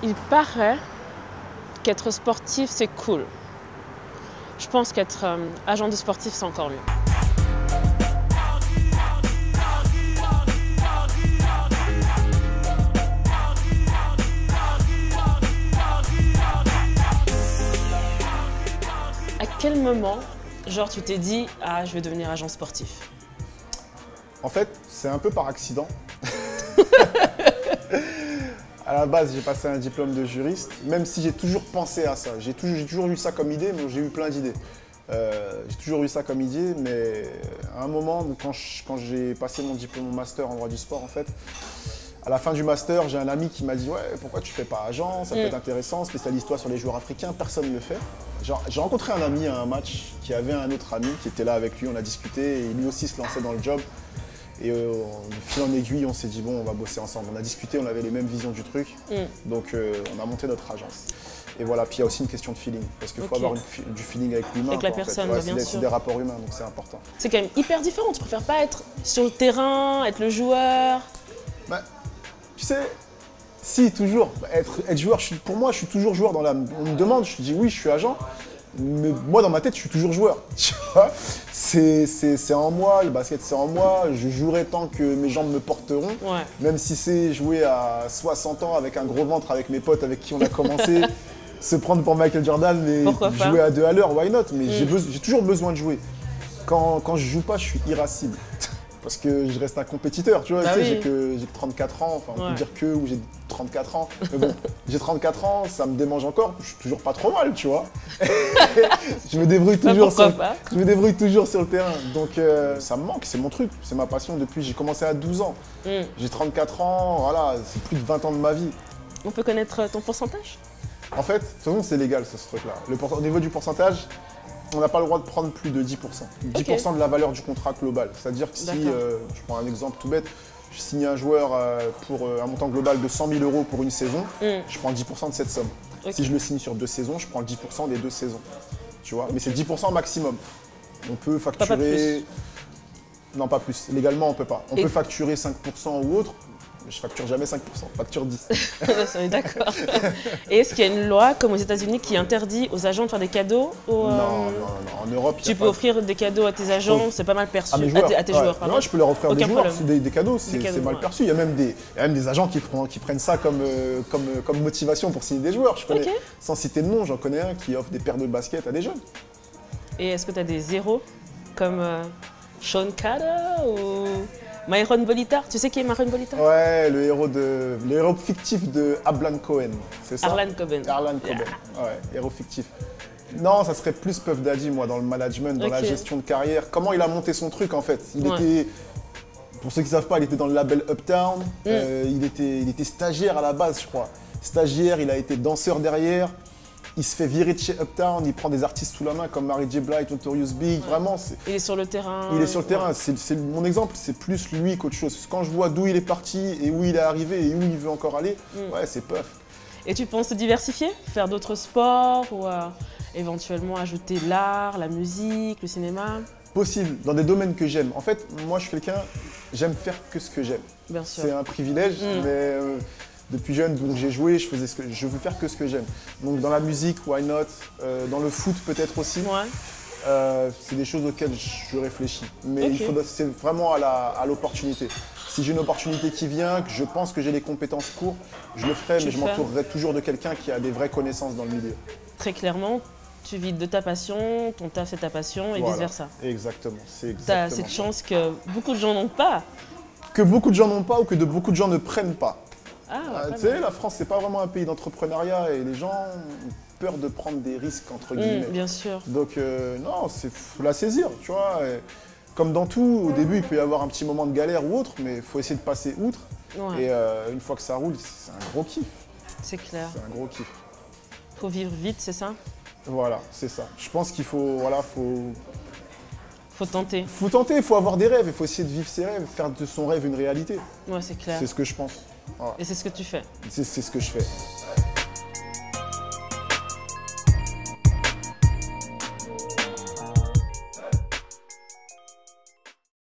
Il paraît qu'être sportif, c'est cool. Je pense qu'être agent de sportif, c'est encore mieux. À quel moment, genre, tu t'es dit « Ah, je vais devenir agent sportif » ? En fait, c'est un peu par accident. À la base, j'ai passé un diplôme de juriste, même si j'ai toujours pensé à ça. J'ai toujours eu ça comme idée, mais j'ai eu plein d'idées. J'ai toujours eu ça comme idée, mais à un moment, quand j'ai passé mon diplôme, mon master en droit du sport, en fait, à la fin du master, j'ai un ami qui m'a dit « Ouais, pourquoi tu fais pas agent? Ça peut être intéressant, spécialise-toi sur les joueurs africains, personne ne le fait. » J'ai rencontré un ami à un match qui avait un autre ami qui était là avec lui, on a discuté, et lui aussi se lançait dans le job. Et de fil en aiguille, on s'est dit bon, on va bosser ensemble. On a discuté, on avait les mêmes visions du truc. Donc on a monté notre agence. Et voilà, puis il y a aussi une question de feeling. Parce qu'il faut avoir du feeling avec l'humain. Avec la personne, ouais, bien sûr. C'est des rapports humains, donc c'est important. C'est quand même hyper différent. Tu préfères pas être sur le terrain, être le joueur? Bah, tu sais, si, toujours. Être joueur, pour moi, je suis toujours joueur. On me demande, je dis oui, je suis agent. Mais moi, dans ma tête, je suis toujours joueur. Tu vois, c'est en moi, le basket, c'est en moi. Je jouerai tant que mes jambes me porteront. Ouais. Même si c'est jouer à 60 ans avec un gros ventre, avec mes potes avec qui on a commencé, se prendre pour Michael Jordan, mais jouer à 2 à l'heure, why not? Mais j'ai toujours besoin de jouer. Quand je joue pas, je suis irascible. Parce que je reste un compétiteur, tu vois, bah j'ai que 34 ans, enfin on peut dire que, ou j'ai 34 ans, mais bon, j'ai 34 ans, ça me démange encore, je suis toujours pas trop mal, tu vois. je me débrouille toujours sur le terrain, donc ça me manque, c'est mon truc, c'est ma passion depuis, j'ai commencé à 12 ans. J'ai 34 ans, voilà, c'est plus de 20 ans de ma vie. On peut connaître ton pourcentage? En fait, de toute façon, c'est légal ce truc-là. Au niveau du pourcentage, on n'a pas le droit de prendre plus de 10%. 10% de la valeur du contrat global. C'est-à-dire que si, je prends un exemple tout bête, je signe un joueur pour un montant global de 100 000 € pour une saison, je prends 10% de cette somme. Si je le signe sur 2 saisons, je prends 10% des 2 saisons. Tu vois, mais c'est 10% maximum. On peut facturer... Pas plus. Non, pas plus. Légalement, on ne peut pas. On peut facturer 5% ou autre. Je facture jamais 5%, facture 10. On est d'accord. Et est-ce qu'il y a une loi, comme aux États-Unis, qui interdit aux agents de faire des cadeaux Non. En Europe, tu peux offrir des cadeaux à tes agents, c'est pas mal perçu. À tes joueurs, pardon. Non, je peux leur offrir des joueurs, des cadeaux, c'est mal perçu. Il y a même des agents qui prennent ça comme motivation pour signer des joueurs. Je connais, sans citer de nom, j'en connais un qui offre des paires de baskets à des jeunes. Et est-ce que tu as des héros comme Sean Carter ou Myron Bolitar? Tu sais qui est Myron Bolitar? Ouais, le héros fictif de Harlan Coben, c'est ça? Harlan Coben. Ouais, héros fictif. Non, ça serait plus Puff Daddy, moi, dans le management, dans la gestion de carrière. Comment il a monté son truc, en fait? Il était, pour ceux qui ne savent pas, il était dans le label Uptown. Il était stagiaire à la base, je crois. Stagiaire, il a été danseur derrière. Il se fait virer de chez Uptown, il prend des artistes sous la main comme Mary J. Blige, Notorious Big, vraiment. Il est sur le terrain. Il est sur le terrain, c'est mon exemple, c'est plus lui qu'autre chose. Quand je vois d'où il est parti et où il est arrivé et où il veut encore aller, ouais, c'est Puff. Et tu penses te diversifier? Faire d'autres sports ou éventuellement ajouter l'art, la musique, le cinéma? Possible, dans des domaines que j'aime. En fait, moi je suis quelqu'un, j'aime faire que ce que j'aime. Bien sûr. C'est un privilège, mais... Depuis jeune, donc j'ai joué, je veux faire que ce que j'aime. Donc dans la musique, why not? Dans le foot peut-être aussi. C'est des choses auxquelles je réfléchis. Mais c'est vraiment à l'opportunité. Si j'ai une opportunité qui vient, que je pense que j'ai les compétences pour, je le ferai, mais je m'entourerai toujours de quelqu'un qui a des vraies connaissances dans le milieu. Très clairement, tu vis de ta passion, ton taf c'est ta passion et vice-versa. Exactement, c'est exactement. Tu as cette chance que beaucoup de gens n'ont pas. Que beaucoup de gens n'ont pas ou que beaucoup de gens ne prennent pas. Tu sais, la France, c'est pas vraiment un pays d'entrepreneuriat et les gens ont peur de prendre des risques, entre guillemets. Bien sûr. Donc, non, il faut la saisir, tu vois. Et comme dans tout, au début, il peut y avoir un petit moment de galère ou autre, mais il faut essayer de passer outre. Et une fois que ça roule, c'est un gros kiff. C'est clair. C'est un gros kiff. Faut vivre vite, c'est ça? Voilà, c'est ça. Je pense qu'il faut, faut tenter. Faut tenter, il faut avoir des rêves, il faut essayer de vivre ses rêves, faire de son rêve une réalité. Ouais, c'est clair. C'est ce que je pense. Voilà. Et c'est ce que tu fais. C'est ce que je fais.